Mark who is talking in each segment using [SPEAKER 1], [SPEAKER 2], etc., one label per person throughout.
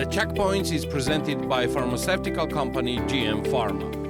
[SPEAKER 1] The Checkpoints is presented by pharmaceutical company GM Pharma.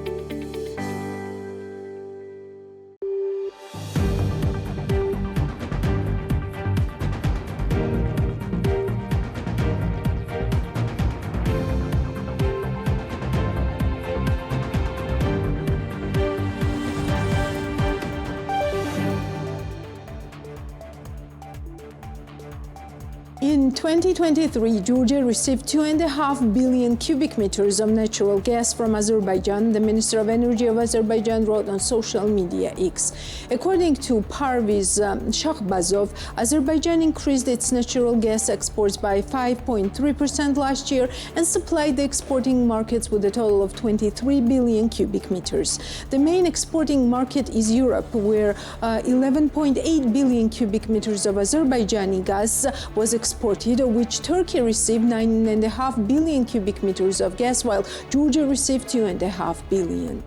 [SPEAKER 2] In 2023, Georgia received 2.5 billion cubic meters of natural gas from Azerbaijan, the Minister of Energy of Azerbaijan wrote on social media X. According to Parviz Shahbazov, Azerbaijan increased its natural gas exports by 5.3% last year and supplied the exporting markets with a total of 23 billion cubic meters. The main exporting market is Europe, where 11.8 billion cubic meters of Azerbaijani gas was exported, of which Turkey received 9.5 billion cubic meters of gas, while Georgia received 2.5 billion.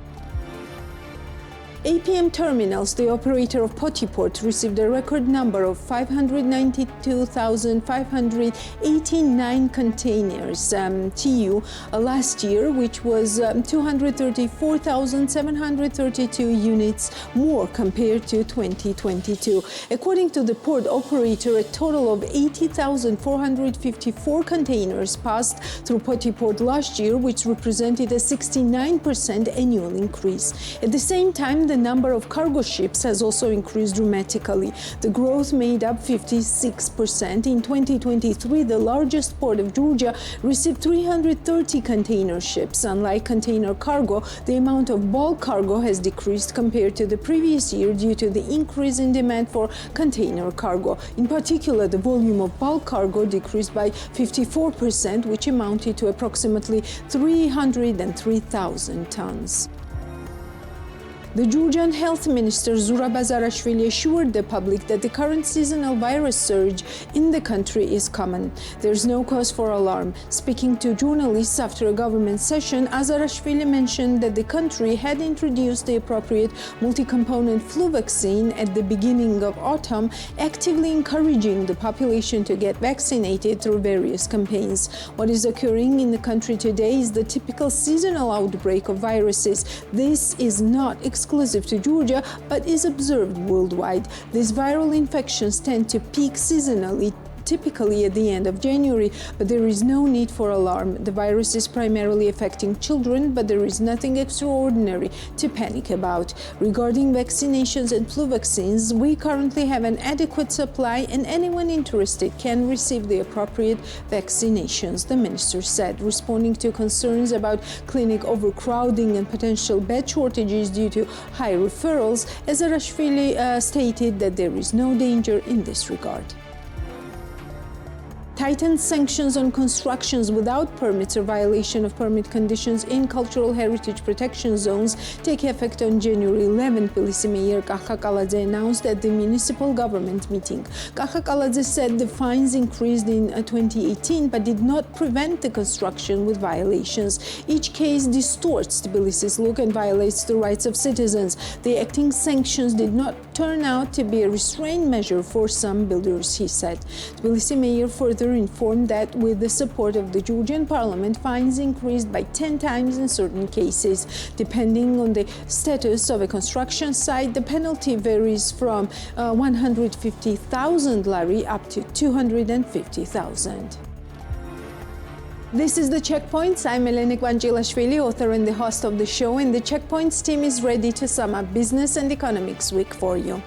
[SPEAKER 2] APM Terminals, the operator of Potiport, received a record number of 592,589 containers TEU last year, which was 234,732 units more compared to 2022. According to the port operator, a total of 80,454 containers passed through Potiport last year, which represented a 69% annual increase. At the same time, the number of cargo ships has also increased dramatically. The growth made up 56%. In 2023, the largest port of Georgia received 330 container ships. Unlike container cargo, the amount of bulk cargo has decreased compared to the previous year due to the increase in demand for container cargo. In particular, the volume of bulk cargo decreased by 54%, which amounted to approximately 303,000 tons. The Georgian Health Minister Zurab Azarashvili assured the public that the current seasonal virus surge in the country is common. There's no cause for alarm. Speaking to journalists after a government session, Azarashvili mentioned that the country had introduced the appropriate multi-component flu vaccine at the beginning of autumn, actively encouraging the population to get vaccinated through various campaigns. What is occurring in the country today is the typical seasonal outbreak of viruses. This is not exclusive to Georgia, but is observed worldwide. These viral infections tend to peak seasonally, typically at the end of January, but there is no need for alarm. The virus is primarily affecting children, but there is nothing extraordinary to panic about. Regarding vaccinations and flu vaccines, we currently have an adequate supply and anyone interested can receive the appropriate vaccinations, the minister said, responding to concerns about clinic overcrowding and potential bed shortages due to high referrals. Azarashvili stated that there is no danger in this regard. Tightened sanctions on constructions without permits or violation of permit conditions in cultural heritage protection zones take effect on January 11, Tbilisi Mayor Kahkakaladze announced at the municipal government meeting. Kahkakaladze said the fines increased in 2018 but did not prevent the construction with violations. Each case distorts Tbilisi's look and violates the rights of citizens. The acting sanctions did not turn out to be a restraint measure for some builders, he said. Tbilisi Mayor further informed that with the support of the Georgian parliament, fines increased by 10 times in certain cases. Depending on the status of a construction site, the penalty varies from 150,000 lari up to 250,000. This is The Checkpoints. I'm Elena Gvangelashvili, author and the host of the show, and the Checkpoints team is ready to sum up business and economics week for you.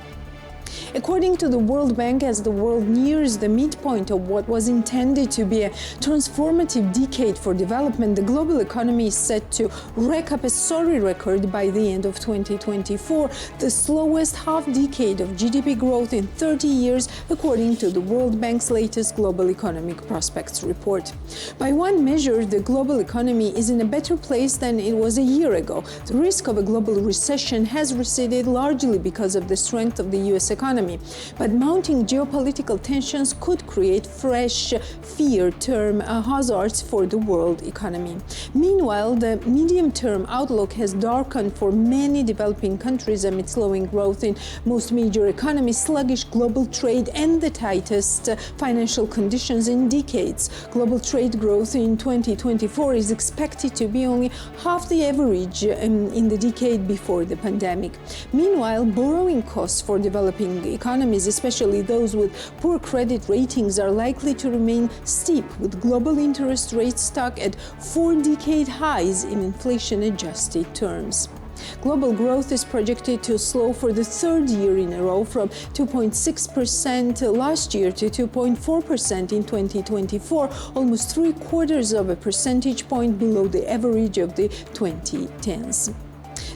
[SPEAKER 2] According to the World Bank, as the world nears the midpoint of what was intended to be a transformative decade for development, the global economy is set to rack up a sorry record by the end of 2024, the slowest half-decade of GDP growth in 30 years, according to the World Bank's latest Global Economic Prospects report. By one measure, the global economy is in a better place than it was a year ago. The risk of a global recession has receded largely because of the strength of the U.S. economy. economy. But mounting geopolitical tensions could create fresh fear-term hazards for the world economy. Meanwhile, the medium-term outlook has darkened for many developing countries amid slowing growth in most major economies, sluggish global trade, and the tightest financial conditions in decades. Global trade growth in 2024 is expected to be only half the average in the decade before the pandemic. Meanwhile, borrowing costs for developing economies, especially those with poor credit ratings, are likely to remain steep, with global interest rates stuck at 4-decade highs in inflation-adjusted terms. Global growth is projected to slow for the third year in a row, from 2.6% last year to 2.4% in 2024, almost 3/4 of a percentage point below the average of the 2010s.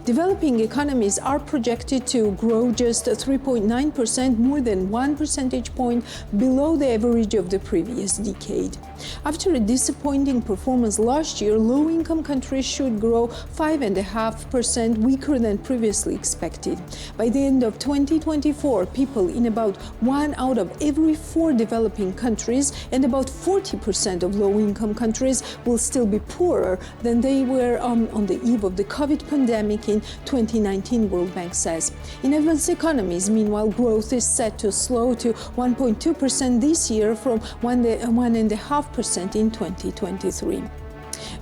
[SPEAKER 2] Developing economies are projected to grow just 3.9%, more than 1 percentage point below the average of the previous decade. After a disappointing performance last year, low-income countries should grow 5.5%, weaker than previously expected. By the end of 2024, people in about 1 out of every 4 developing countries and about 40% of low-income countries will still be poorer than they were on the eve of the COVID pandemic in 2019, World Bank says. In advanced economies, meanwhile, growth is set to slow to 1.2% this year from 1.5% in 2023.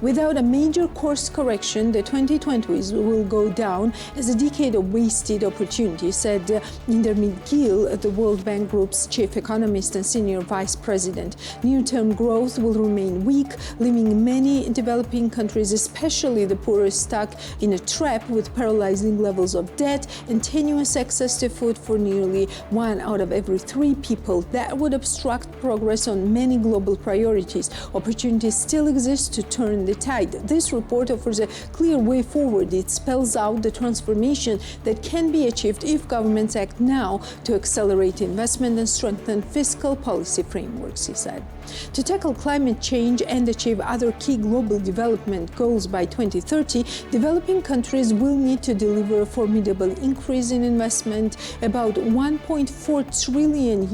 [SPEAKER 2] Without a major course correction, the 2020s will go down as a decade of wasted opportunity, said Indermit Gill, the World Bank Group's chief economist and senior vice president. Near-term growth will remain weak, leaving many developing countries, especially the poorest, stuck in a trap with paralyzing levels of debt and tenuous access to food for nearly 1 out of every 3 people. That would obstruct progress on many global priorities. Opportunities still exist to turn the tide. This report offers a clear way forward. It spells out the transformation that can be achieved if governments act now to accelerate investment and strengthen fiscal policy frameworks, he said. To tackle climate change and achieve other key global development goals by 2030, developing countries will need to deliver a formidable increase in investment, about $1.4 trillion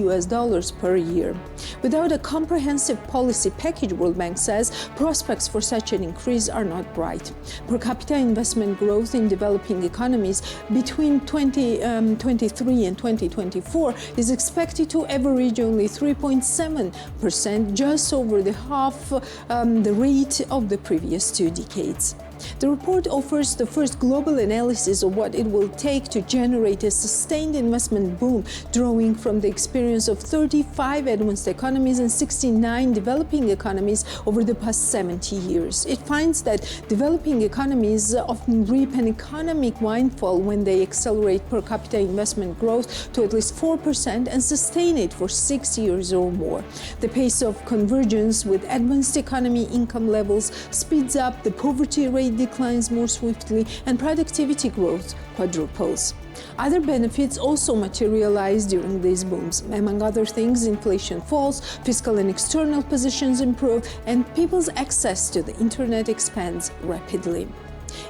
[SPEAKER 2] per year. Without a comprehensive policy package, World Bank says, prospects for such an increase are not bright. Per capita investment growth in developing economies between 2023 and 2024 is expected to average only 3.7%, just over the half the rate of the previous 2 decades. The report offers the first global analysis of what it will take to generate a sustained investment boom, drawing from the experience of 35 advanced economies and 69 developing economies over the past 70 years. It finds that developing economies often reap an economic windfall when they accelerate per capita investment growth to at least 4% and sustain it for 6 years or more. The pace of convergence with advanced economy income levels speeds up, the poverty rate declines more swiftly, and productivity growth quadruples. Other benefits also materialize during these booms. Among other things, inflation falls, fiscal and external positions improve, and people's access to the internet expands rapidly.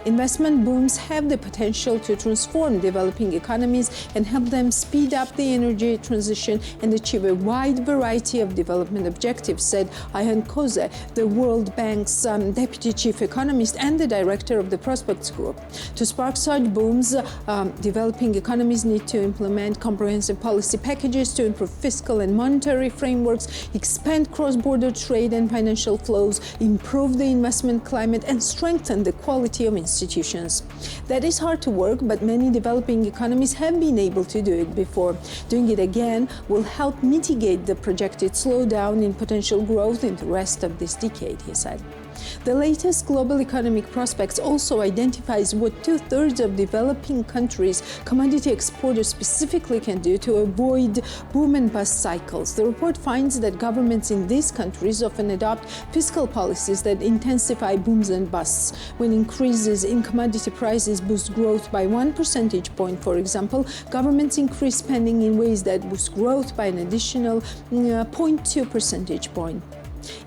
[SPEAKER 2] Investment booms have the potential to transform developing economies and help them speed up the energy transition and achieve a wide variety of development objectives, said Ayhan Koze, the World Bank's deputy chief economist and the director of the Prospects Group. To spark such booms, developing economies need to implement comprehensive policy packages to improve fiscal and monetary frameworks, expand cross-border trade and financial flows, improve the investment climate, and strengthen the quality of institutions. That is hard to work, but many developing economies have been able to do it before. Doing it again will help mitigate the projected slowdown in potential growth in the rest of this decade, he said. The latest global economic prospects also identifies what 2/3 of developing countries' commodity exporters specifically can do to avoid boom and bust cycles. The report finds that governments in these countries often adopt fiscal policies that intensify booms and busts. When increases in commodity prices boost growth by 1 percentage point, for example, governments increase spending in ways that boost growth by an additional 0.2 percentage point.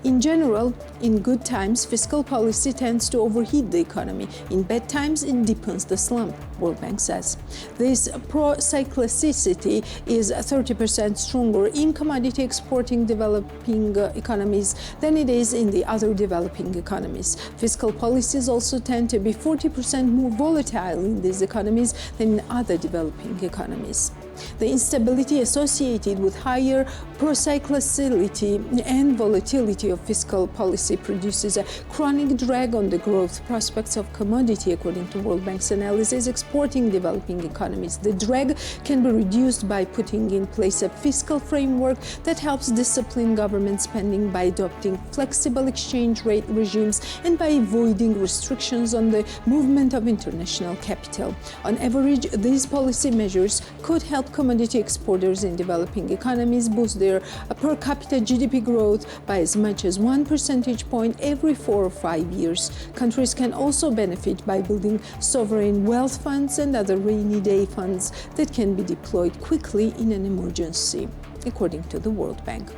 [SPEAKER 2] In general, in good times, fiscal policy tends to overheat the economy. In bad times, it deepens the slump, World Bank says. This pro-cyclicity is 30% stronger in commodity exporting developing economies than it is in the other developing economies. Fiscal policies also tend to be 40% more volatile in these economies than in other developing economies. The instability associated with higher procyclicity and volatility of fiscal policy produces a chronic drag on the growth prospects of commodity, according to World Bank's analysis, exporting developing economies. The drag can be reduced by putting in place a fiscal framework that helps discipline government spending by adopting flexible exchange rate regimes and by avoiding restrictions on the movement of international capital. On average, these policy measures could help commodity exporters in developing economies boost their per capita GDP growth by as much as 1 percentage point every 4 or 5 years. Countries can also benefit by building sovereign wealth funds and other rainy day funds that can be deployed quickly in an emergency, according to the World Bank.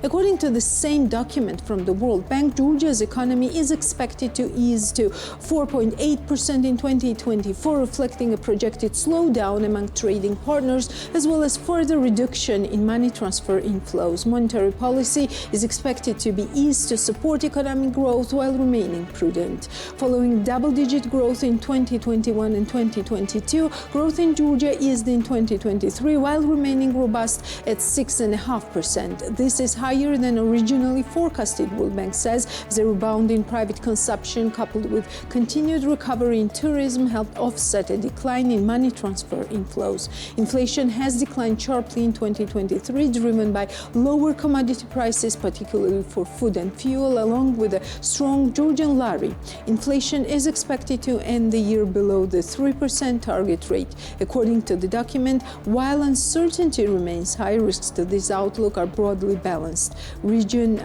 [SPEAKER 2] According to the same document from the World Bank, Georgia's economy is expected to ease to 4.8% in 2024, reflecting a projected slowdown among trading partners, as well as further reduction in money transfer inflows. Monetary policy is expected to be eased to support economic growth while remaining prudent. Following double-digit growth in 2021 and 2022, growth in Georgia eased in 2023 while remaining robust at 6.5%. This is higher than originally forecasted, World Bank says. The rebound in private consumption coupled with continued recovery in tourism helped offset a decline in money transfer inflows. Inflation has declined sharply in 2023, driven by lower commodity prices, particularly for food and fuel, along with a strong Georgian lari. Inflation is expected to end the year below the 3% target rate. According to the document, while uncertainty remains high, risks to this outlook are broadly balanced. Region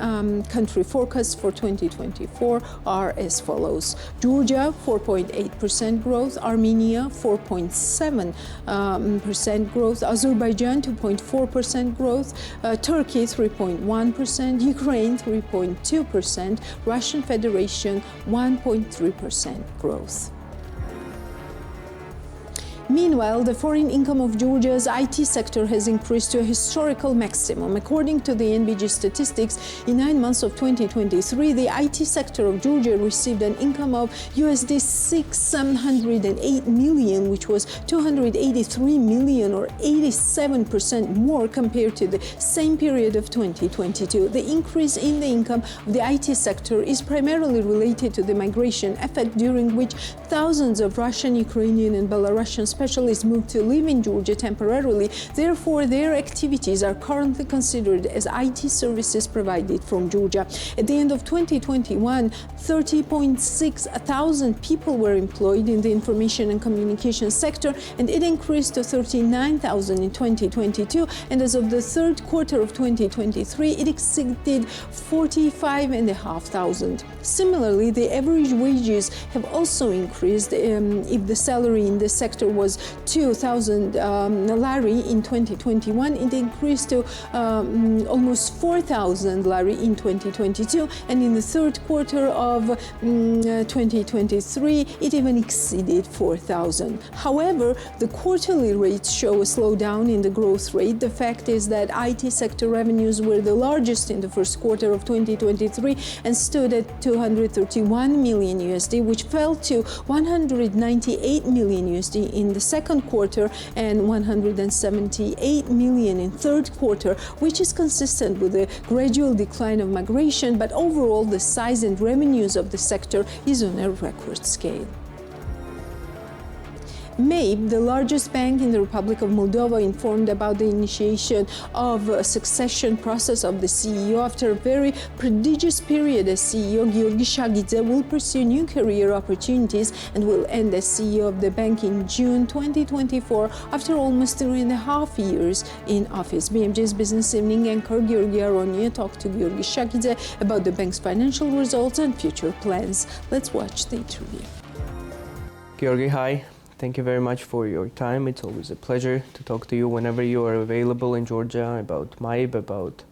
[SPEAKER 2] country forecasts for 2024 are as follows: Georgia 4.8% growth, Armenia 4.7% growth, Azerbaijan 2.4% growth, Turkey 3.1%, Ukraine 3.2%, Russian Federation 1.3% growth. Meanwhile, the foreign income of Georgia's IT sector has increased to a historical maximum. According to the NBG statistics, in 9 months of 2023, the IT sector of Georgia received an income of USD 608 million, which was 283 million or 87% more compared to the same period of 2022. The increase in the income of the IT sector is primarily related to the migration effect, during which thousands of Russian, Ukrainian, and Belarusian specialists moved to live in Georgia temporarily. Therefore, their activities are currently considered as IT services provided from Georgia. At the end of 2021, 30.6 thousand people were employed in the information and communication sector, and it increased to 39,000 in 2022. And as of the third quarter of 2023, it exceeded 45,500. Similarly, the average wages have also increased. If the salary in this sector was 2,000 lari in 2021, it increased to almost 4,000 lari in 2022, and in the third quarter of 2023, it even exceeded 4,000. However, the quarterly rates show a slowdown in the growth rate. The fact is that IT sector revenues were the largest in the first quarter of 2023 and stood at 231 million USD, which fell to 198 million USD in the second quarter and 178 million in third quarter, which is consistent with the gradual decline of migration, but overall the size and revenues of the sector is on a record scale. MABE, the largest bank in the Republic of Moldova, informed about the initiation of a succession process of the CEO. After a very prodigious period as CEO, Giorgi Shagidze will pursue new career opportunities and will end as CEO of the bank in June 2024 after almost 3.5 years in office. BMJ's Business Evening anchor Giorgi Aronia talked to Giorgi Shagidze about the bank's financial results and future plans. Let's watch the interview.
[SPEAKER 3] Giorgi, hi. Thank you very much for your time. It's always a pleasure to talk to you whenever you are available in Georgia about MABE, about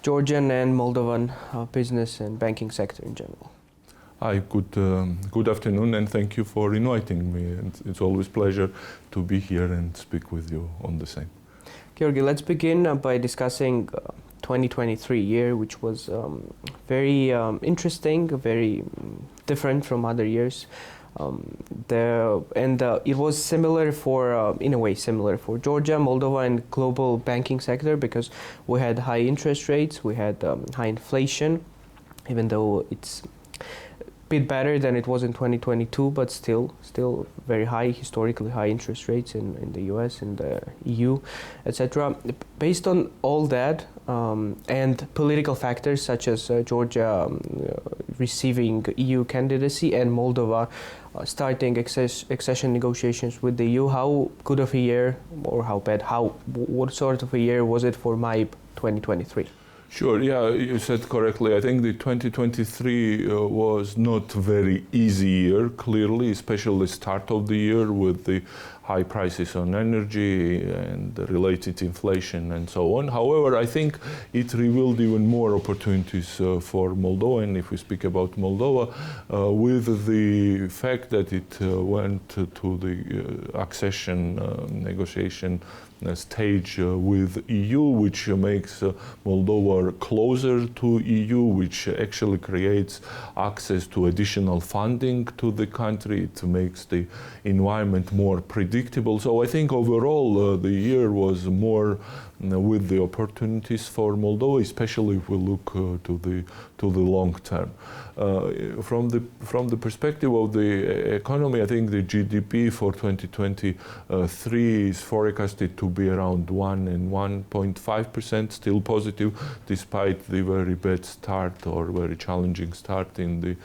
[SPEAKER 3] Georgian and Moldovan business and banking sector in general.
[SPEAKER 4] Hi, good afternoon, and thank you for inviting me. And it's always a pleasure to be here and speak with you on the same.
[SPEAKER 3] Georgi, let's begin by discussing 2023 year, which was very interesting, very different from other years. It was similar for, in a way, similar for Georgia, Moldova, and global banking sector, because we had high interest rates, we had high inflation, even though it's a bit better than it was in 2022, but still very high, historically high interest rates in the US, in the EU, etc. Based on all that and political factors such as Georgia receiving EU candidacy and Moldova starting accession negotiations with the EU, how good of a year, or how bad, what sort of a year was it for MAIB 2023?
[SPEAKER 4] Sure, yeah, you said correctly. I think the 2023 was not very easy year, clearly, especially the start of the year with the high prices on energy and the related inflation and so on. However, I think it revealed even more opportunities for Moldova, and if we speak about Moldova, with the fact that it went to the accession negotiation stage with EU, which makes Moldova closer to EU, which actually creates access to additional funding to the country. It makes the environment more predictable. So I think overall the year was more with the opportunities for Moldova, especially if we look to the long term. From the perspective of the economy, I think the GDP for 2023 is forecasted to be around 1 and 1.5%, still positive, despite the very bad start or very challenging start in the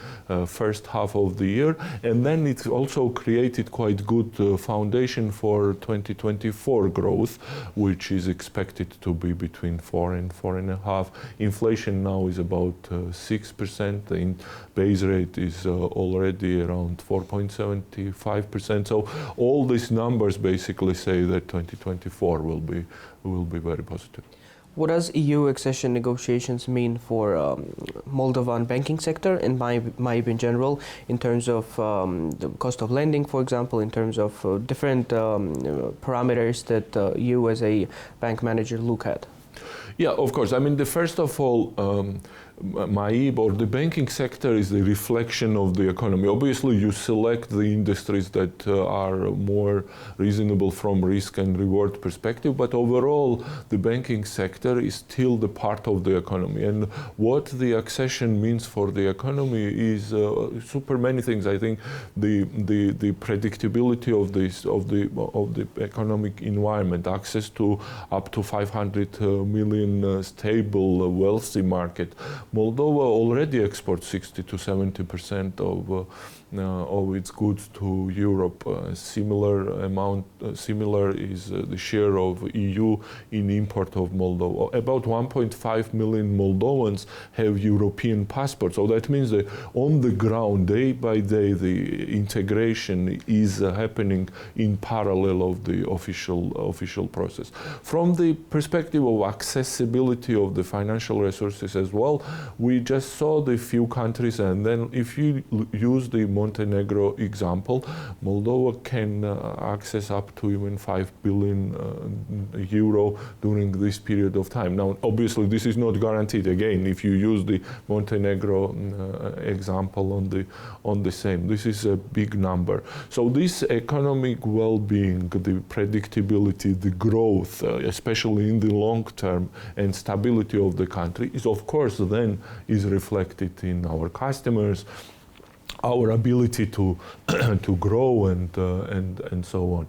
[SPEAKER 4] first half of the year. And then it's also created quite good foundation for 2024 growth, which is expected to be between 4 and 4.5. Inflation now is about 6%. The base rate is already around 4.75%. So all these numbers basically say that 2024 will be very positive.
[SPEAKER 3] What does EU accession negotiations mean for Moldovan banking sector and MAIB in general, in terms of the cost of lending, for example, in terms of different parameters that you as a bank manager look at?
[SPEAKER 4] Yeah, of course. I mean, first of all, MAIB, or the banking sector, is the reflection of the economy. Obviously, you select the industries that are more reasonable from risk and reward perspective, but overall, the banking sector is still the part of the economy. And what the accession means for the economy is super many things. I think the predictability of the economic environment, access to up to 500 million stable, wealthy market. Moldova already exports 60 to 70% of its goods to Europe. Similar is the share of EU in import of Moldova. About 1.5 million Moldovans have European passports. So that means that on the ground, day by day, the integration is happening in parallel of the official process. From the perspective of accessibility of the financial resources as well, we just saw the few countries, and then if you use the Montenegro example, Moldova can access up to even 5 billion euro during this period of time. Now, obviously, this is not guaranteed. Again, if you use the Montenegro example on the same, this is a big number. So this economic well-being, the predictability, the growth, especially in the long term, and stability of the country is, of course, then is reflected in our customers, our ability to grow and so on.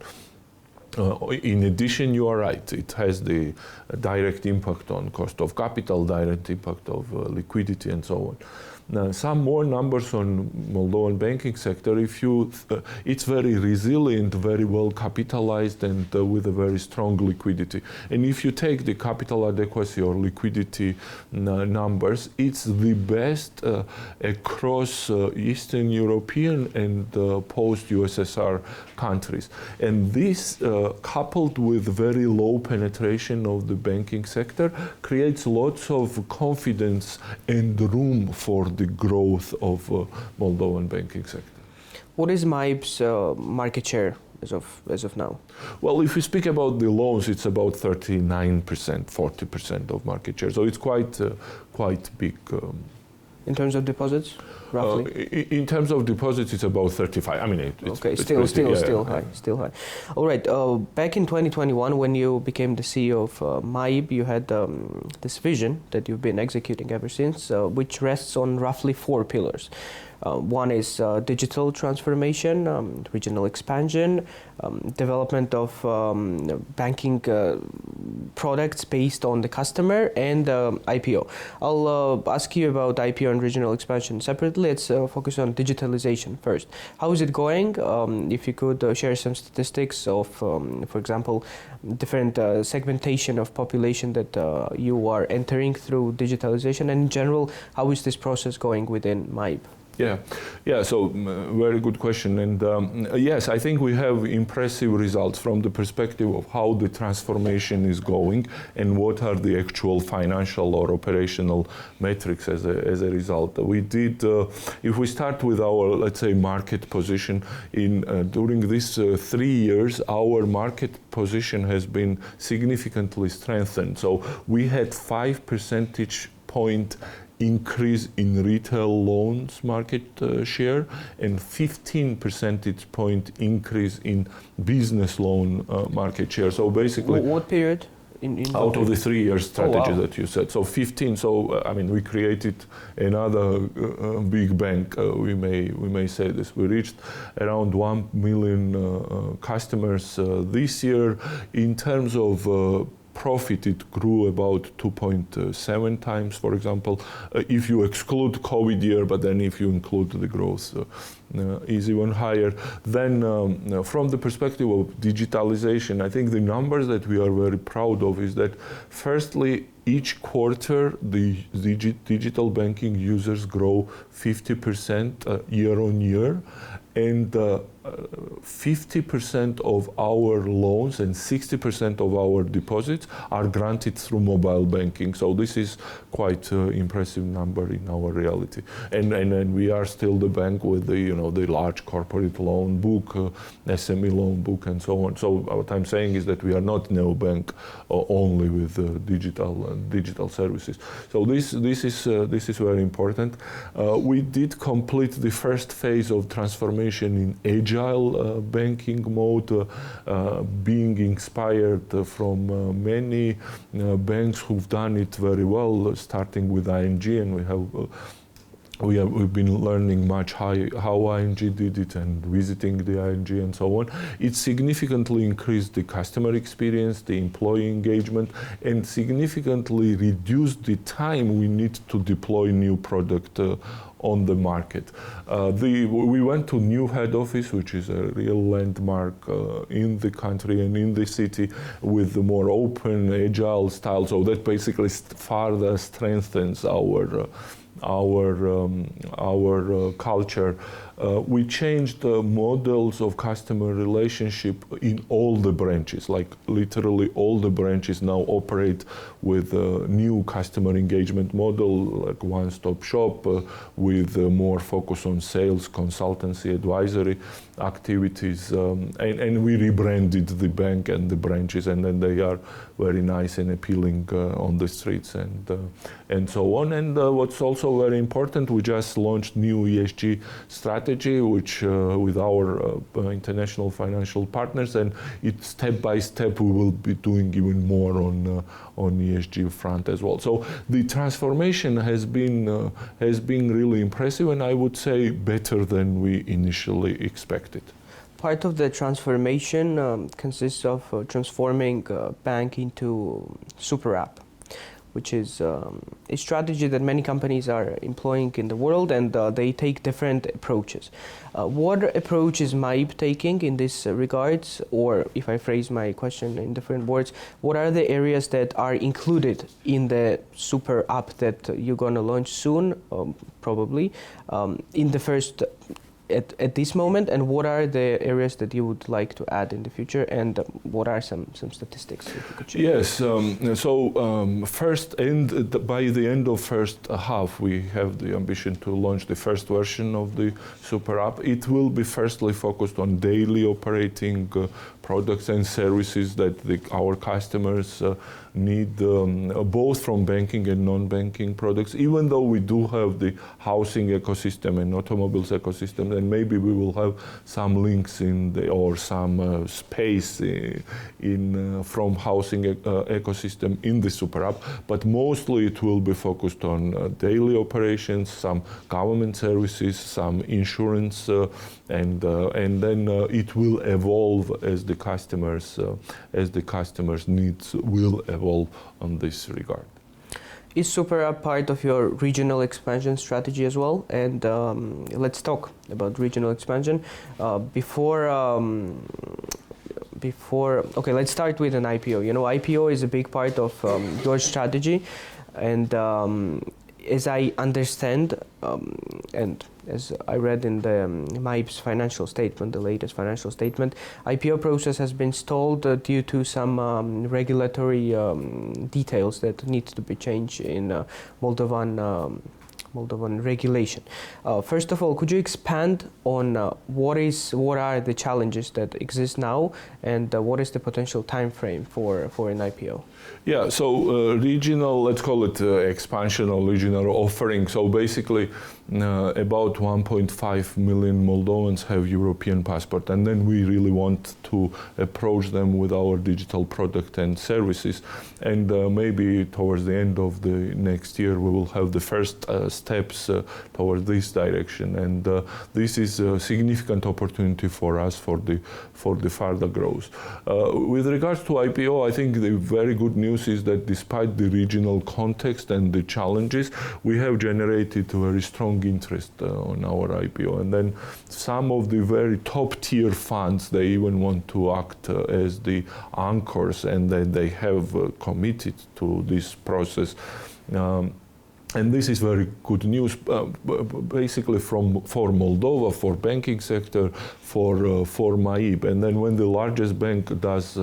[SPEAKER 4] In addition, you are right, it has the direct impact on cost of capital, direct impact of liquidity and so on. Now, some more numbers on Moldovan banking sector. It's very resilient, very well capitalized, and with a very strong liquidity. And if you take the capital adequacy or liquidity numbers, it's the best across Eastern European and post-USSR countries. And this coupled with very low penetration of the banking sector, creates lots of confidence and room for the growth of Moldovan banking sector.
[SPEAKER 3] What is MAIB's market share as of now?
[SPEAKER 4] Well, if we speak about the loans, it's about 39%, 40% of market share. So it's quite big.
[SPEAKER 3] In terms of deposits, roughly?
[SPEAKER 4] In terms of deposits, it's about 35. I mean,
[SPEAKER 3] Still high. All right. Back in 2021, when you became the CEO of MAIB, you had this vision that you've been executing ever since, which rests on roughly 4 pillars. One is digital transformation, regional expansion, development of banking products based on the customer, and IPO. I'll ask you about IPO and regional expansion separately. Let's focus on digitalization first. How is it going? If you could share some statistics of, for example, different segmentation of population that you are entering through digitalization, and in general, how is this process going within MAIB?
[SPEAKER 4] Yeah. So very good question. And yes, I think we have impressive results from the perspective of how the transformation is going and what are the actual financial or operational metrics as a result. We did, if we start with our, let's say, market position, during these 3 years, our market position has been significantly strengthened. So we had 5 percentage point increase in retail loans market share and 15 percentage point increase in business loan market share. So basically,
[SPEAKER 3] what period?
[SPEAKER 4] Out of the 3-year strategy that you said. So 15. So I mean, we created another big bank. We may say this. We reached around 1 million customers this year. In terms of profit, it grew about 2.7 times, for example, if you exclude COVID year, but then if you include the growth, is even higher. Then from the perspective of digitalization, I think the numbers that we are very proud of is that firstly, each quarter the digital banking users grow 50% year on year, and 50% of our loans and 60% of our deposits are granted through mobile banking. So this is quite an impressive number in our reality. And we are still the bank with the large corporate loan book, SME loan book, and so on. So what I'm saying is that we are not neobank only with digital services. So this is very important. We did complete the first phase of transformation in agile banking mode, being inspired from many banks who've done it very well, starting with ING, and we've been learning much how ING did it and visiting the ING and so on. It significantly increased the customer experience, the employee engagement, and significantly reduced the time we need to deploy new product on the market. We went to new head office, which is a real landmark in the country and in the city, with the more open, agile style. So that basically further strengthens our culture. We changed the models of customer relationship in all the branches, like literally all the branches now operate with a new customer engagement model, like one-stop shop, with more focus on sales, consultancy, advisory activities. And we rebranded the bank and the branches, and then they are very nice and appealing on the streets and so on. And what's also very important, we just launched new ESG strategy, which with our international financial partners, and it step by step we will be doing even more on ESG front as well. So the transformation has been really impressive, and I would say better than we initially expected.
[SPEAKER 3] Part of the transformation consists of transforming bank into super app, which is a strategy that many companies are employing in the world, and they take different approaches. What approach is MAIB taking in this regards? Or if I phrase my question in different words, what are the areas that are included in the super app that you're going to launch soon, probably, in the first at this moment, and what are the areas that you would like to add in the future, and what are some statistics if you could share?
[SPEAKER 4] Yes, by the end of first half, we have the ambition to launch the first version of the super app. It will be firstly focused on daily operating products and services that our customers need, both from banking and non-banking products. Even though we do have the housing ecosystem and automobiles ecosystem, and maybe we will have some links or some space from housing ecosystem in the super app, but mostly it will be focused on daily operations, some government services, some insurance, and then it will evolve as the customers' needs will evolve on this regard.
[SPEAKER 3] Is super app part of your regional expansion strategy as well? And let's talk about regional expansion. Okay, let's start with an IPO. You know, IPO is a big part of your strategy, and as I understand, and as I read in the MAIB's financial statement, the latest financial statement, IPO process has been stalled due to some regulatory details that need to be changed in Moldovan regulation. First of all, could you expand on what are the challenges that exist now, and what is the potential time frame for an IPO?
[SPEAKER 4] Yeah, so regional, let's call it expansion or regional offering. So basically, about 1.5 million Moldovans have European passport, and then we really want to approach them with our digital product and services. And maybe towards the end of the next year, we will have the first steps towards this direction. And this is a significant opportunity for us for the further growth. With regards to IPO, I think the very good news is that despite the regional context and the challenges, we have generated a very strong interest on our IPO. And then some of the very top tier funds, they even want to act as the anchors, and then they have committed to this process. And this is very good news, basically for Moldova, for banking sector, for MAIB. And then when the largest bank does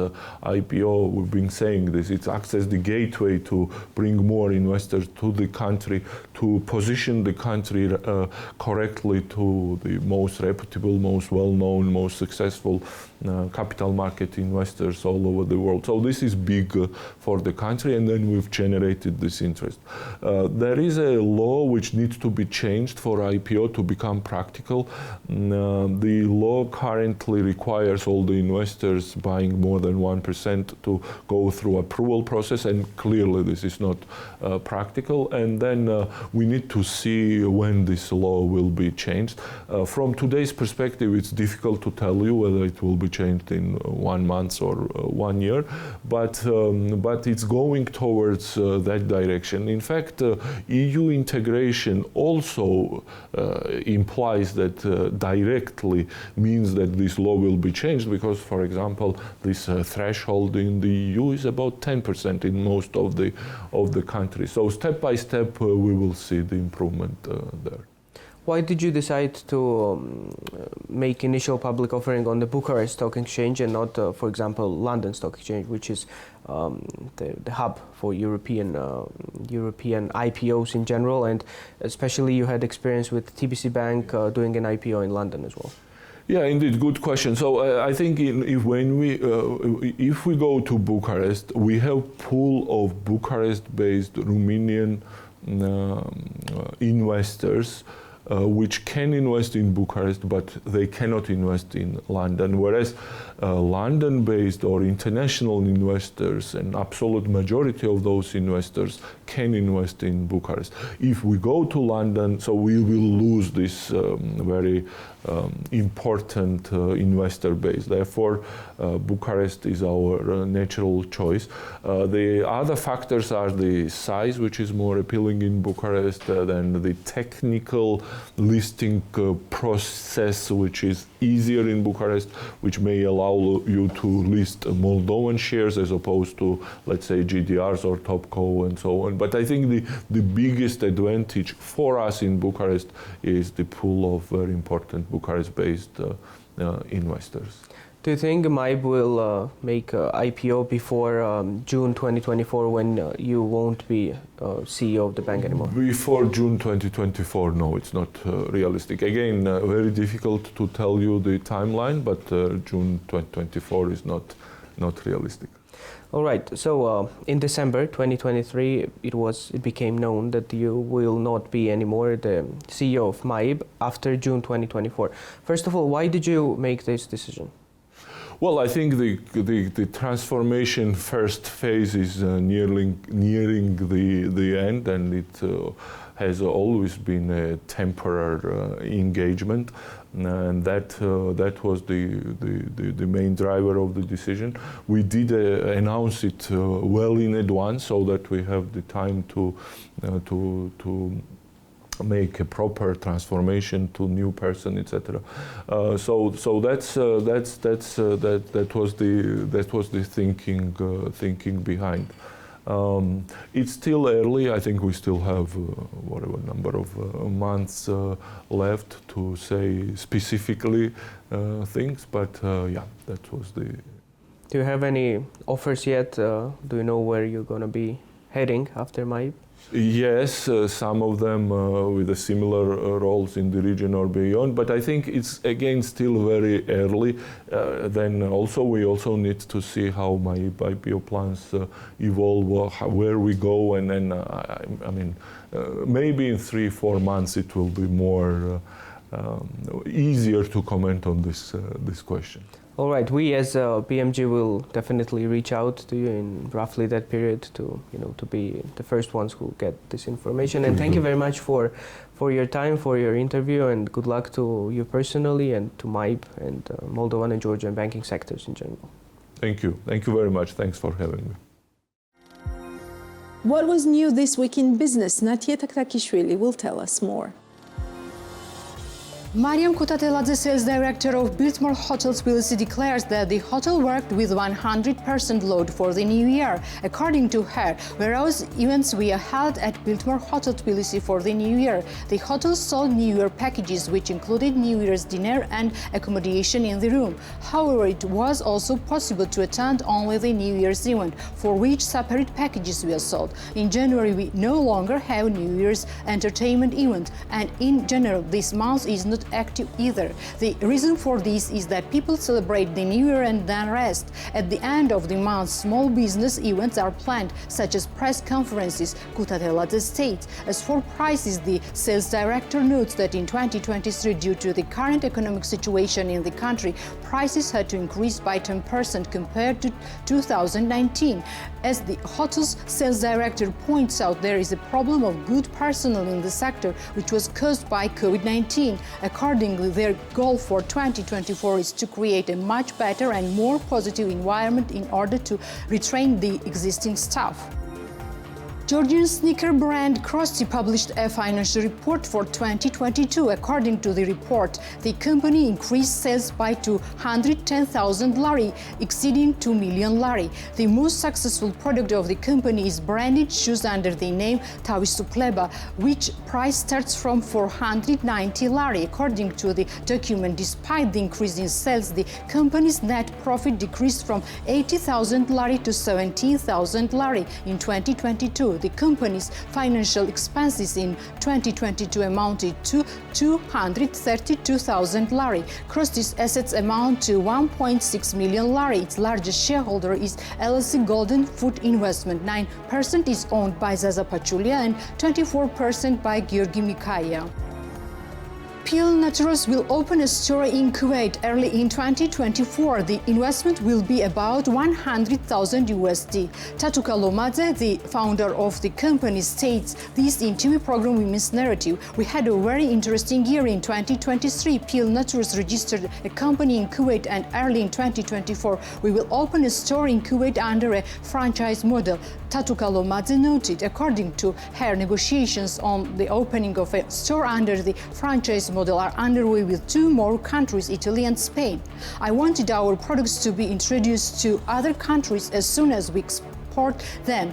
[SPEAKER 4] IPO, we've been saying this, it acts as the gateway to bring more investors to the country, to position the country correctly to the most reputable, most well-known, most successful capital market investors all over the world. So this is big for the country, and then we've generated this interest. There is a law which needs to be changed for IPO to become practical. The law currently requires all the investors buying more than 1% to go through approval process, and clearly this is not practical. And then we need to see when this law will be changed. From today's perspective, it's difficult to tell you whether it will be changed in 1 month or 1 year, but it's going towards that direction. In fact, EU integration also implies that directly means that this law will be changed, because, for example, this threshold in the EU is about 10% in most of the countries. So step by step, we will see the improvement there.
[SPEAKER 3] Why did you decide to make initial public offering on the Bucharest Stock Exchange and not, for example, London Stock Exchange, which is the hub for European IPOs in general, and especially you had experience with TBC Bank doing an IPO in London as well?
[SPEAKER 4] Yeah, indeed, good question. So I think if we go to Bucharest, we have pool of Bucharest-based Romanian investors which can invest in Bucharest, but they cannot invest in London. Whereas London-based or international investors, an absolute majority of those investors can invest in Bucharest. If we go to London, so we will lose this very important investor base. Therefore, Bucharest is our natural choice. The other factors are the size, which is more appealing in Bucharest, than the technical listing process which is easier in Bucharest, which may allow you to list Moldovan shares as opposed to, let's say, GDRs or Topco and so on. But I think the biggest advantage for us in Bucharest is the pool of very important Bucharest-based investors.
[SPEAKER 3] Do you think MAIB will make IPO before June 2024 when you won't be CEO of the bank anymore?
[SPEAKER 4] Before June 2024, no, it's not realistic. Again, very difficult to tell you the timeline, but June 2024 is not realistic.
[SPEAKER 3] All right. So in December 2023, it became known that you will not be anymore the CEO of MAIB after June 2024. First of all, why did you make this decision?
[SPEAKER 4] Well, I think the transformation first phase is nearing the end, and it has always been a temporary engagement, and that was the main driver of the decision. We did announce it well in advance so that we have the time to make a proper transformation to new person, etc. So that was the thinking behind. It's still early. I think we still have whatever number of months left to say specifically things, but yeah, that was the.
[SPEAKER 3] Do you have any offers yet? Do you know where you're going to be heading after MAIB?
[SPEAKER 4] Yes, some of them with similar roles in the region or beyond, but I think it's again still very early. Then also we also need to see how my IPO plans evolve, where we go, and then I mean maybe in 3-4 months it will be more easier to comment on this question.
[SPEAKER 3] All right, we as BMG will definitely reach out to you in roughly that period to be the first ones who get this information. And thank you very much for your time, for your interview, and good luck to you personally and to MAIB and Moldovan and Georgian banking sectors in general.
[SPEAKER 4] Thank you very much. Thanks for having me.
[SPEAKER 2] What was new this week in business? Natia Taktakishvili will tell us more.
[SPEAKER 5] Mariam Kutateladze, sales director of Biltmore Hotels Tbilisi, declares that the hotel worked with 100% load for the new year. According to her, whereas events were held at Biltmore Hotel Tbilisi for the new year, the hotel sold New Year packages which included New Year's dinner and accommodation in the room. However, it was also possible to attend only the New Year's event, for which separate packages were sold. In January, we no longer have New Year's entertainment event, and in general, this month is not active either. The reason for this is that people celebrate the New Year and then rest. At the end of the month, small business events are planned, such as press conferences, Kutateladze states. As for prices, the sales director notes that in 2023, due to the current economic situation in the country, prices had to increase by 10% compared to 2019. As the hotel's sales director points out, there is a problem of good personnel in the sector, which was caused by COVID-19. Accordingly, their goal for 2024 is to create a much better and more positive environment in order to retrain the existing staff. Georgian sneaker brand Krusty published a financial report for 2022. According to the report, the company increased sales by 210,000 lari, exceeding 2 million lari. The most successful product of the company is branded shoes under the name Tavisupleba, which price starts from 490 lari. According to the document, despite the increase in sales, the company's net profit decreased from 80,000 lari to 17,000 lari in 2022. The company's financial expenses in 2022 amounted to 232,000 lari. Krusty's assets amount to 1.6 million lari. Its largest shareholder is LSE Golden Food Investment. 9% is owned by Zaza Pachulia and 24% by Georgi Mikaya. Peel Naturals will open a store in Kuwait early in 2024. The investment will be about 100,000 USD. Tatu Kalomadze, the founder of the company, states this in TV program Women's Narrative. We had a very interesting year in 2023. Peel Naturals registered a company in Kuwait, and early in 2024 we will open a store in Kuwait under a franchise model. Tatu Kalomadze noted, according to her, negotiations on the opening of a store under the franchise model are underway with 2 more countries, Italy and Spain. I wanted our products to be introduced to other countries as soon as we export them.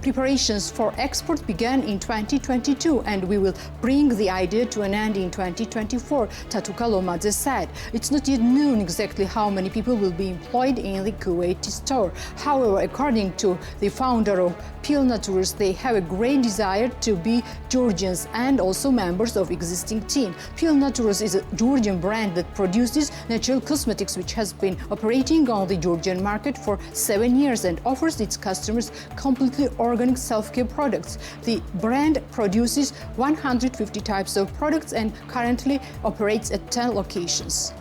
[SPEAKER 5] Preparations for export began in 2022, and we will bring the idea to an end in 2024, Tatu Kalomadze said. It's not yet known exactly how many people will be employed in the Kuwaiti store. However, according to the founder of Peel Naturals, they have a great desire to be Georgians and also members of existing team. Peel Naturals is a Georgian brand that produces natural cosmetics, which has been operating on the Georgian market for 7 years and offers its customers completely organic self-care products. The brand produces 150 types of products and currently operates at 10 locations.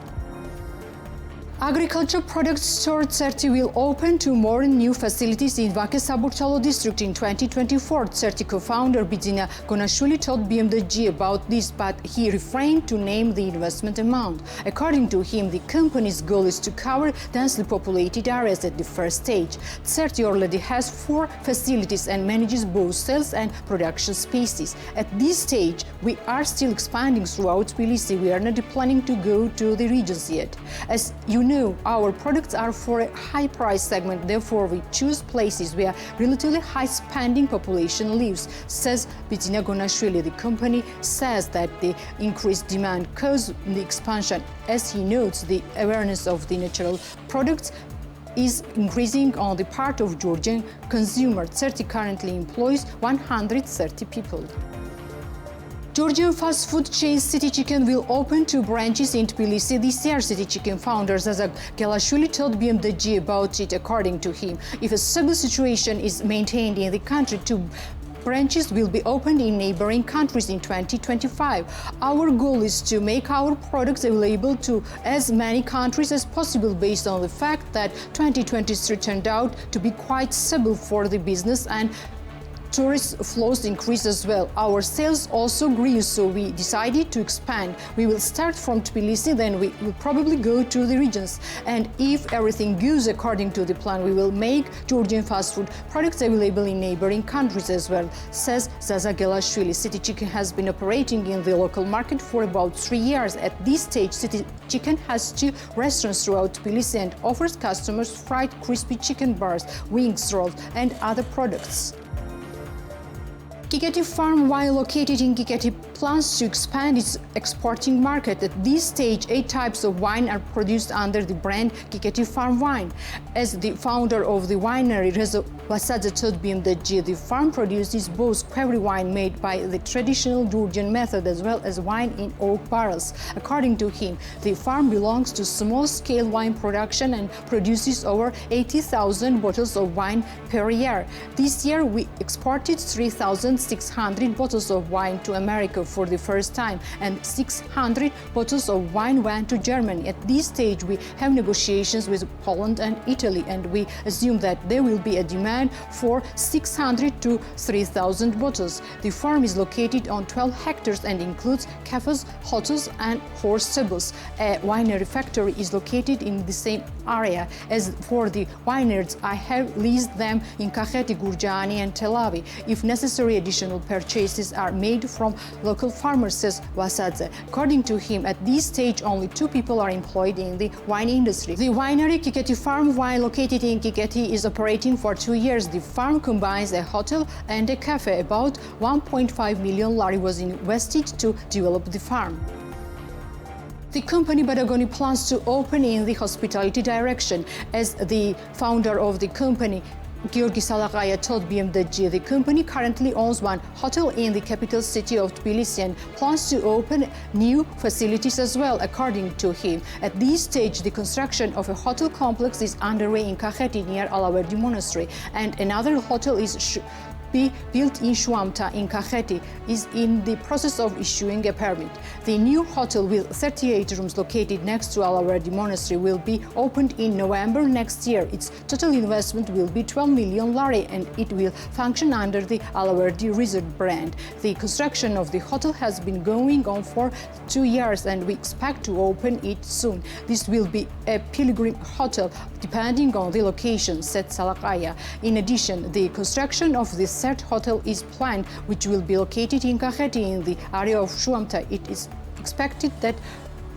[SPEAKER 5] Agriculture Products Store 30 will open 2 more new facilities in Vake Saburtalo district in 2024. 30 co-founder Bidzina Gonashvili told BMDG about this, but he refrained to name the investment amount. According to him, the company's goal is to cover densely populated areas at the first stage. 30 already has 4 facilities and manages both sales and production spaces. At this stage, we are still expanding throughout Tbilisi. We are not planning to go to the regions yet. As you know, our products are for a high price segment, therefore we choose places where relatively high spending population lives, says Bidzina Gonashvili. The company says that the increased demand caused the expansion. As he notes, the awareness of the natural products is increasing on the part of Georgian consumers. 30 currently employs 130 people. Georgian fast food chain City Chicken will open 2 branches in Tbilisi this year. City Chicken founder Zaza Gelashvili told BMDG about it. According to him, if a stable situation is maintained in the country, 2 branches will be opened in neighboring countries in 2025. Our goal is to make our products available to as many countries as possible, based on the fact that 2023 turned out to be quite stable for the business and tourist flows increased as well. Our sales also grew, so we decided to expand. We will start from Tbilisi, then we will probably go to the regions. And if everything goes according to the plan, we will make Georgian fast food products available in neighboring countries as well, says Zaza Gelashvili. City Chicken has been operating in the local market for about 3 years. At this stage, City Chicken has 2 restaurants throughout Tbilisi and offers customers fried crispy chicken bars, wings, rolls, and other products. Gigeti Farm, while located in Gigeti, plans to expand its exporting market. At this stage, 8 types of wine are produced under the brand Gigeti Farm Wine. As the founder of the winery, Rezo Vasadze, told BMDG, the farm produces both query wine made by the traditional Georgian method as well as wine in oak barrels. According to him, the farm belongs to small-scale wine production and produces over 80,000 bottles of wine per year. This year, we exported 3,600 bottles of wine to America for the first time, and 600 bottles of wine went to Germany. At this stage, we have negotiations with Poland and Italy, and we assume that there will be a demand for 600 to 3,000 bottles. The farm is located on 12 hectares and includes cafes, hotels, and horse stables. A winery factory is located in the same area. As for the vineyards, I have leased them in Kakheti, Gurjani, and Tel Aviv. If necessary, additional purchases are made from local farmers, says Vasadze. According to him, at this stage, only 2 people are employed in the wine industry. The winery Gigeti Farm Wine, located in Gigeti, is operating for 2 years. The farm combines a hotel and a cafe. About 1.5 million lari was invested to develop the farm. The company Badagoni plans to open in the hospitality direction. As the founder of the company, Georgi Salagaya, told BMDG, the company currently owns 1 hotel in the capital city of Tbilisi and plans to open new facilities as well. According to him, at this stage, the construction of a hotel complex is underway in Kakheti near Alaverdi Monastery, and another hotel is be built in Shuamta in Kakheti is in the process of issuing a permit. The new hotel with 38 rooms located next to Alaverdi Monastery will be opened in November next year. Its total investment will be 12 million lari and it will function under the Alaverdi Resort brand. The construction of the hotel has been going on for 2 years and we expect to open it soon. This will be a pilgrim hotel depending on the location, said Salakaya. In addition, the construction of the third hotel is planned, which will be located in Kakheti in the area of Shuamta. It is expected that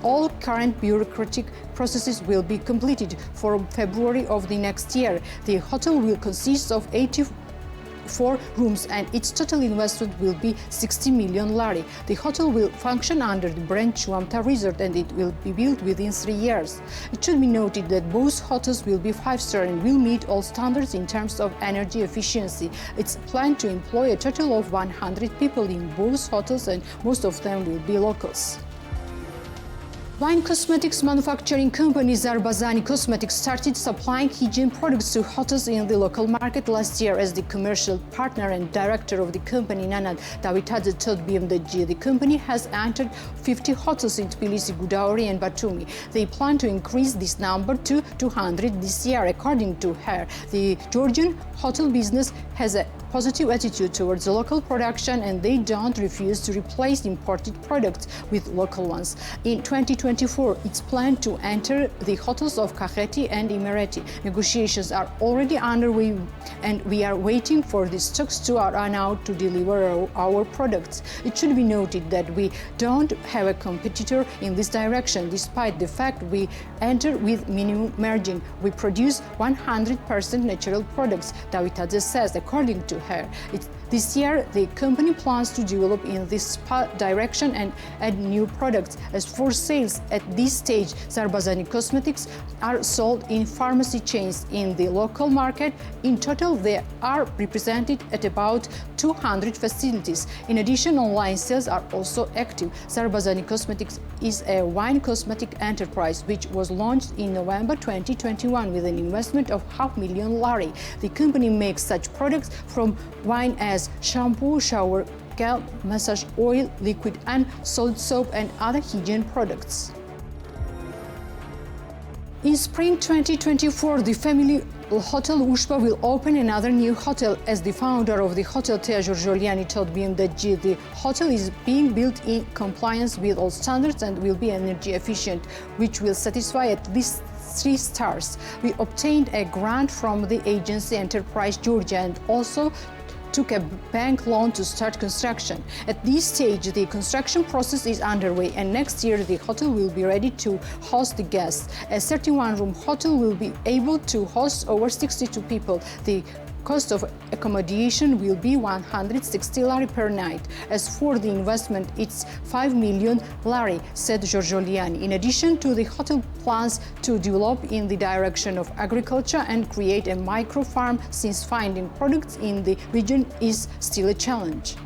[SPEAKER 5] all current bureaucratic processes will be completed for February of the next year. The hotel will consist of 84 rooms and its total investment will be 60 million lari. The hotel will function under the brand Shuamta Resort and it will be built within 3 years. It should be noted that both hotels will be 5-star and will meet all standards in terms of energy efficiency. It's planned to employ a total of 100 people in both hotels and most of them will be locals. Wine cosmetics manufacturing company Zarbazani Cosmetics started supplying hygiene products to hotels in the local market last year as the commercial partner and director of the company, Nana Davitadze, told BMDG. The company has entered 50 hotels in Tbilisi, Gudauri and Batumi. They plan to increase this number to 200 this year. According to her, the Georgian hotel business has a positive attitude towards the local production and they don't refuse to replace imported products with local ones. In 2024, it's planned to enter the hotels of Kakheti and Imereti. Negotiations are already underway and we are waiting for the stocks to run out to deliver our products. It should be noted that we don't have a competitor in this direction, despite the fact we enter with minimum margin. We produce 100% natural products, Davitadze says, according to her. This year, the company plans to develop in this direction and add new products. As for sales, at this stage, Zarbazani Cosmetics are sold in pharmacy chains in the local market. In total, they are represented at about 200 facilities. In addition, online sales are also active. Zarbazani Cosmetics is a wine cosmetic enterprise which was launched in November 2021 with an investment of $500,000 lari. The company makes such products from wine as shampoo, shower gel, massage oil, liquid and solid soap and other hygiene products. In spring 2024, the family Hotel Ushba will open another new hotel. As the founder of the hotel, Tea Georgioliani, told BMDG, the hotel is being built in compliance with all standards and will be energy efficient, which will satisfy at least 3 stars. We obtained a grant from the agency Enterprise Georgia and also took a bank loan to start construction. At this stage, the construction process is underway and next year the hotel will be ready to host the guests. A 31-room hotel will be able to host over 62 people. The cost of accommodation will be 160 lari per night. As for the investment, it's 5 million lari, said Georgioliani. In addition to the hotel plans to develop in the direction of agriculture and create a micro farm, since finding products in the region is still a challenge.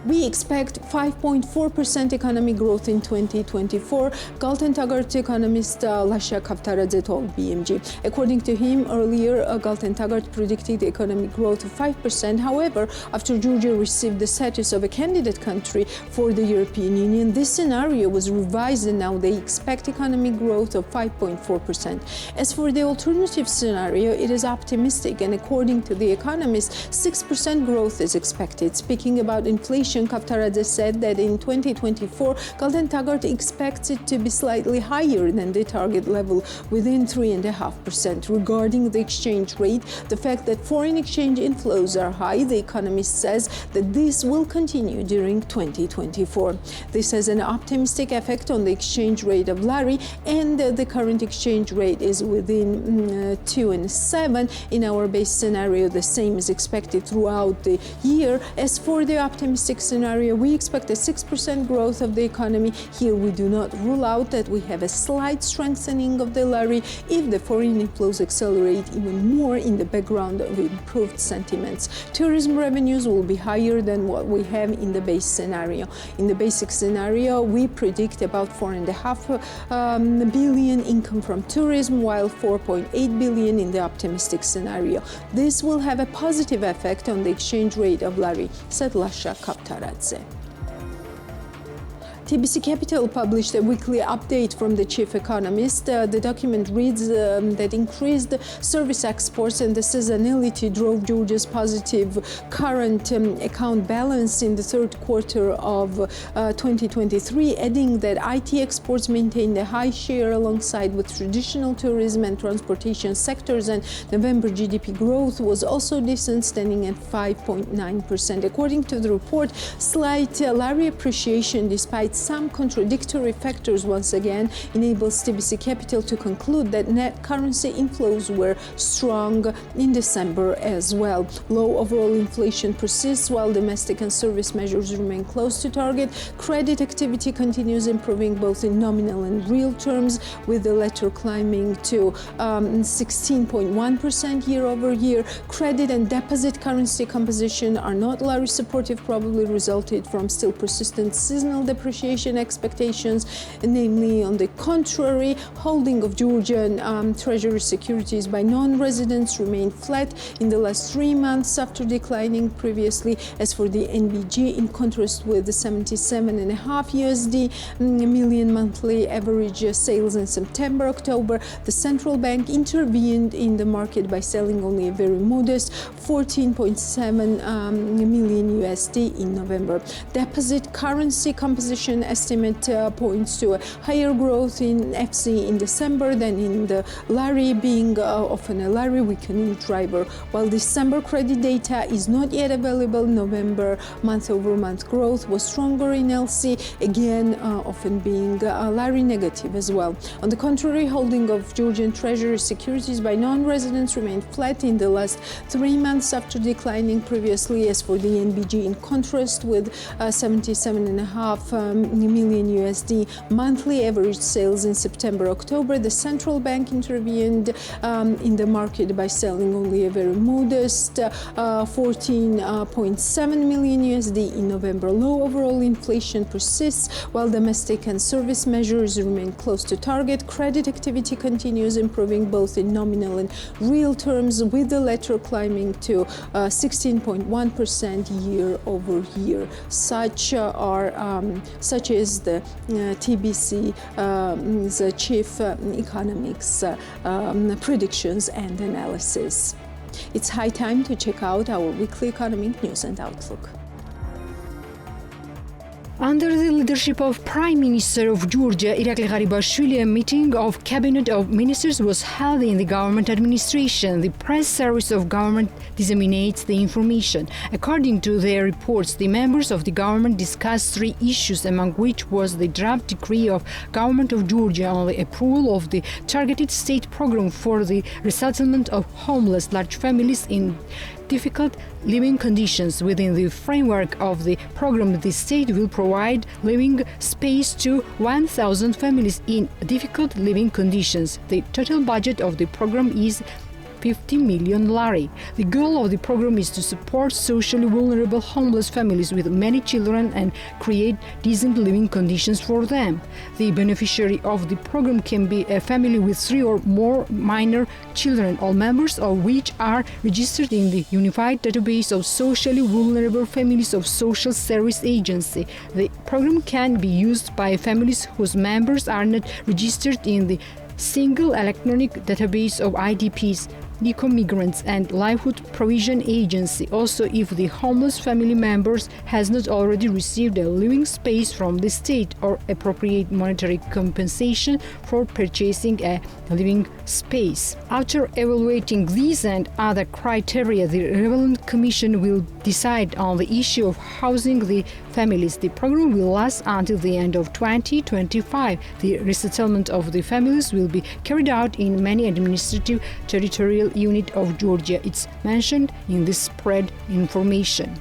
[SPEAKER 2] We expect 5.4% economic growth in 2024, Galten Taggart economist Lasha Kaftaradze told BMG. According to him, earlier Galten Taggart predicted economic growth of 5%. However, after Georgia received the status of a candidate country for the European Union, this scenario was revised and now they expect economic growth of 5.4%. As for the alternative scenario, it is optimistic and according to the economist, 6% growth is expected. Speaking about inflation, Kaftaradze said that in 2024, Galten Taggart expects it to be slightly higher than the target level, within 3.5%. Regarding the exchange rate, the fact that foreign exchange inflows are high, the economist says that this will continue during 2024. This has an optimistic effect on the exchange rate of lari, and the current exchange rate is within 2.7. In our base scenario, the same is expected throughout the year. As for the optimistic economic scenario, we expect a 6% growth of the economy. Here we do not rule out that we have a slight strengthening of the lari if the foreign inflows accelerate even more in the background of improved sentiments. Tourism revenues will be higher than what we have in the base scenario. In the basic scenario, we predict about 4.5 billion income from tourism, while 4.8 billion in the optimistic scenario. This will have a positive effect on the exchange rate of lari, said Lasha Kaptaradze. TBC Capital published a weekly update from the chief economist. The document reads that increased service exports and the seasonality drove Georgia's positive current account balance in the third quarter of 2023, adding that IT exports maintained a high share alongside with traditional tourism and transportation sectors, and November GDP growth was also decent, standing at 5.9%. According to the report, slight lari appreciation despite some contradictory factors once again enables TBC Capital to conclude that net currency inflows were strong in December as well. Low overall inflation persists while domestic and service measures remain close to target. Credit activity continues improving both in nominal and real terms, with the latter climbing to 16.1% year over year. Credit and deposit currency composition are not lari supportive, probably resulted from still persistent seasonal depreciation expectations. Namely, on the contrary, holding of Georgian treasury securities by non-residents remained flat in the last 3 months after declining previously. As for the NBG, in contrast with the 77.5 USD million monthly average sales in September, October, the central bank intervened in the market by selling only a very modest 14.7 million USD in November. Deposit currency composition estimate points to a higher growth in FC in December than in the lari, being often a lari weakening driver. While December credit data is not yet available, November month-over-month growth was stronger in LC, again often being lari negative as well. On the contrary, holding of Georgian treasury securities by non-residents remained flat in the last 3 months after declining previously. As for the NBG, in contrast with 77.5 million USD monthly average sales in September, October, the central bank intervened in the market by selling only a very modest 14.7 million USD in November. Low overall inflation persists while domestic and service measures remain close to target. Credit activity continues improving both in nominal and real terms, with the latter climbing to 16.1% year over year. Such is the TBC the chief economics predictions and analysis. It's high time to check out our weekly economic news and outlook.
[SPEAKER 5] Under the leadership of Prime Minister of Georgia, Irakli Garibashvili, a meeting of Cabinet of Ministers was held in the government administration. The press service of government disseminates the information. According to their reports, the members of the government discussed 3 issues, among which was the draft decree of Government of Georgia on the approval of the targeted state program for the resettlement of homeless large families in difficult living conditions. Within the framework of the program, the state will provide living space to 1,000 families in difficult living conditions. The total budget of the program is 50 million lari. The goal of the program is to support socially vulnerable homeless families with many children and create decent living conditions for them. The beneficiary of the program can be a family with 3 or more minor children, all members of which are registered in the Unified Database of Socially Vulnerable Families of Social Service Agency. The program can be used by families whose members are not registered in the Single Electronic Database of IDPs, Eco-Migrants and Livelihood Provision Agency. Also, if the homeless family members has not already received a living space from the state or appropriate monetary compensation for purchasing a living space. After evaluating these and other criteria, the relevant commission will decide on the issue of housing the families. The program will last until the end of 2025. The resettlement of the families will be carried out in many administrative territorial unit of Georgia. It's mentioned in this spread information.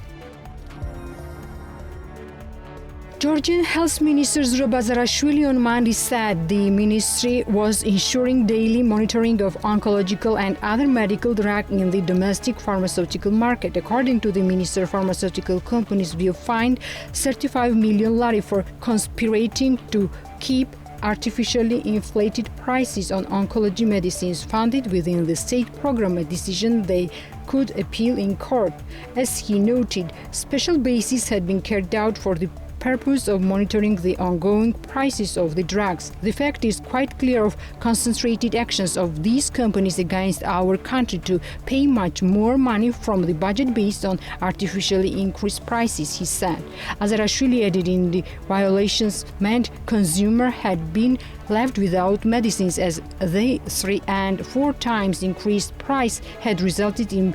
[SPEAKER 5] Georgian Health Minister Zura Bazarashvili on Monday said the ministry was ensuring daily monitoring of oncological and other medical drugs in the domestic pharmaceutical market. According to the minister, pharmaceutical companies will fined 35 million lari for conspirating to keep artificially inflated prices on oncology medicines funded within the state program, a decision they could appeal in court. As he noted, special bases had been carried out for the purpose of monitoring the ongoing prices of the drugs. The fact is quite clear of concentrated actions of these companies against our country to pay much more money from the budget based on artificially increased prices, he said. Azarashvili added in the violations meant consumer had been left without medicines as the 3 and 4 times increased price had resulted in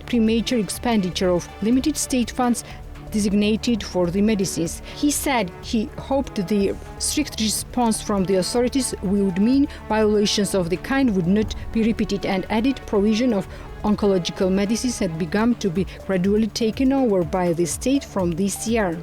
[SPEAKER 5] premature expenditure of limited state funds designated for the medicines. He said he hoped the strict response from the authorities would mean violations of the kind would not be repeated, and added provision of oncological medicines had begun to be gradually taken over by the state from this year.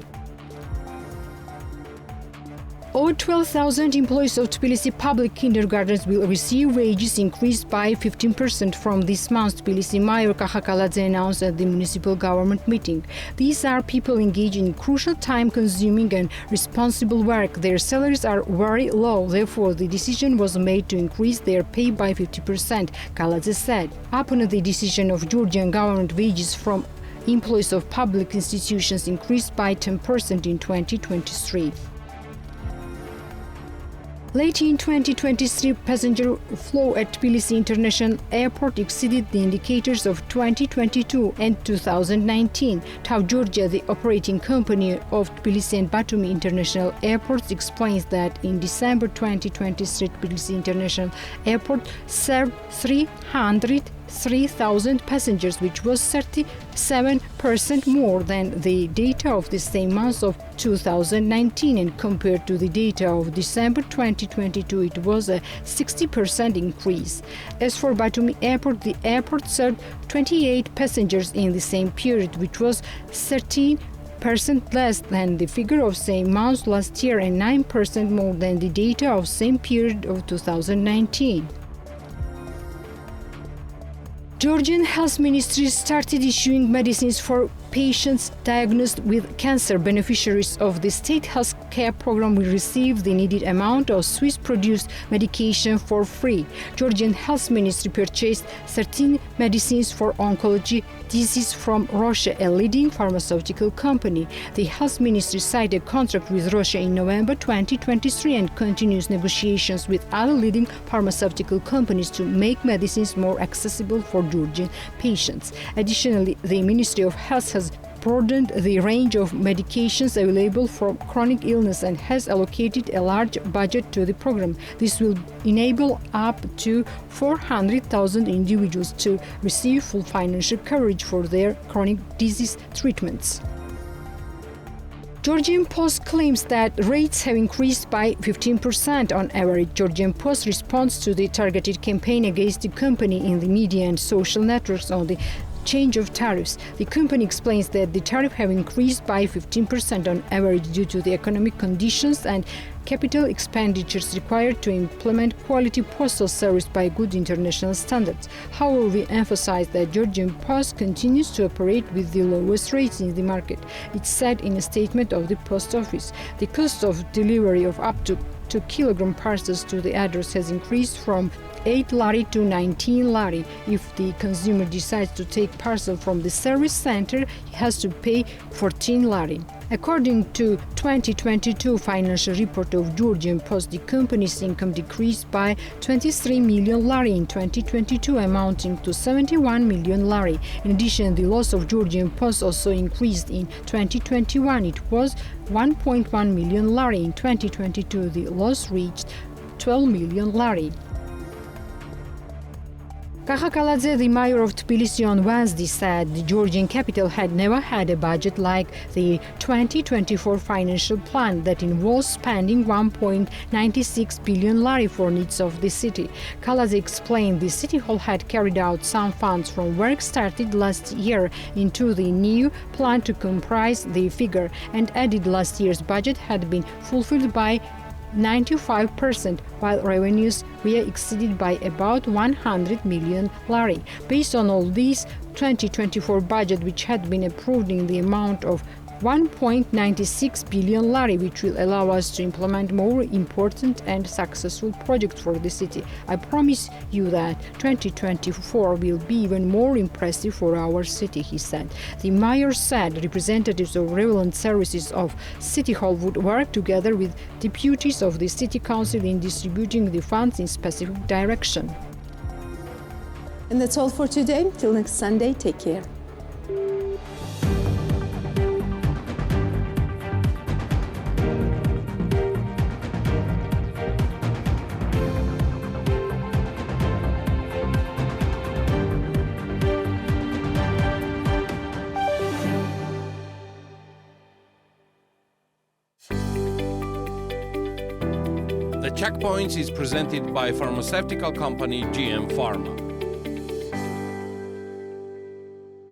[SPEAKER 5] Over 12,000 employees of Tbilisi public kindergartens will receive wages increased by 15% from this month, Tbilisi Mayor Kahakaladze announced at the municipal government meeting. These are people engaged in crucial time-consuming and responsible work. Their salaries are very low, therefore the decision was made to increase their pay by 50%, Kaladze said. Upon the decision of Georgian government, wages from employees of public institutions increased by 10% in 2023. Late in 2023, passenger flow at Tbilisi International Airport exceeded the indicators of 2022 and 2019. TAV Georgia, the operating company of Tbilisi and Batumi International Airports, explains that in December 2023, Tbilisi International Airport served 303,000 passengers, which was 37% more than the data of the same month of 2019, and compared to the data of December 2022, it was a 60% increase. As for Batumi Airport, the airport served 28 passengers in the same period, which was 13% less than the figure of same month last year and 9% more than the data of same period of 2019. Georgian Health Ministry started issuing medicines for patients diagnosed with cancer. Beneficiaries of the state health care program will receive the needed amount of Swiss-produced medication for free. Georgian Health Ministry purchased 13 medicines for oncology disease from Roche, a leading pharmaceutical company. The Health Ministry signed a contract with Roche in November 2023 and continues negotiations with other leading pharmaceutical companies to make medicines more accessible for Georgian patients. Additionally, the Ministry of Health has broadened the range of medications available for chronic illness and has allocated a large budget to the program. This will enable up to 400,000 individuals to receive full financial coverage for their chronic disease treatments. Georgian Post claims that rates have increased by 15% on average. Georgian Post responds to the targeted campaign against the company in the media and social networks on the change of tariffs. The company explains that the tariff have increased by 15% on average due to the economic conditions and capital expenditures required to implement quality postal service by good international standards. However, we emphasize that Georgian Post continues to operate with the lowest rates in the market. It said in a statement of the post office. The cost of delivery of up to 2 kilogram parcels to the address has increased from 8 lari to 19 lari. If the consumer decides to take parcel from the service center, he has to pay 14 lari. According to 2022 financial report of Georgian Post, the company's income decreased by 23 million lari in 2022, amounting to 71 million lari. In addition, the loss of Georgian Post also increased in 2021. It was 1.1 million lari. In 2022, the loss reached 12 million lari. Kakakaladze, the mayor of Tbilisi, on Wednesday said the Georgian capital had never had a budget like the 2024 financial plan that involves spending 1.96 billion lari for needs of the city. Kaladze explained the city hall had carried out some funds from work started last year into the new plan to comprise the figure, and added last year's budget had been fulfilled by 95%, while revenues were exceeded by about 100 million lari. Based on all these, 2024 budget, which had been approved in the amount of 1.96 billion lari, which will allow us to implement more important and successful projects for the city. I promise you that 2024 will be even more impressive for our city, he said. The mayor said representatives of relevant services of City Hall would work together with deputies of the City Council in distributing the funds in specific direction.
[SPEAKER 2] And that's all for today. Till next Sunday, take care.
[SPEAKER 1] The Checkpoints is presented by pharmaceutical company GM Pharma.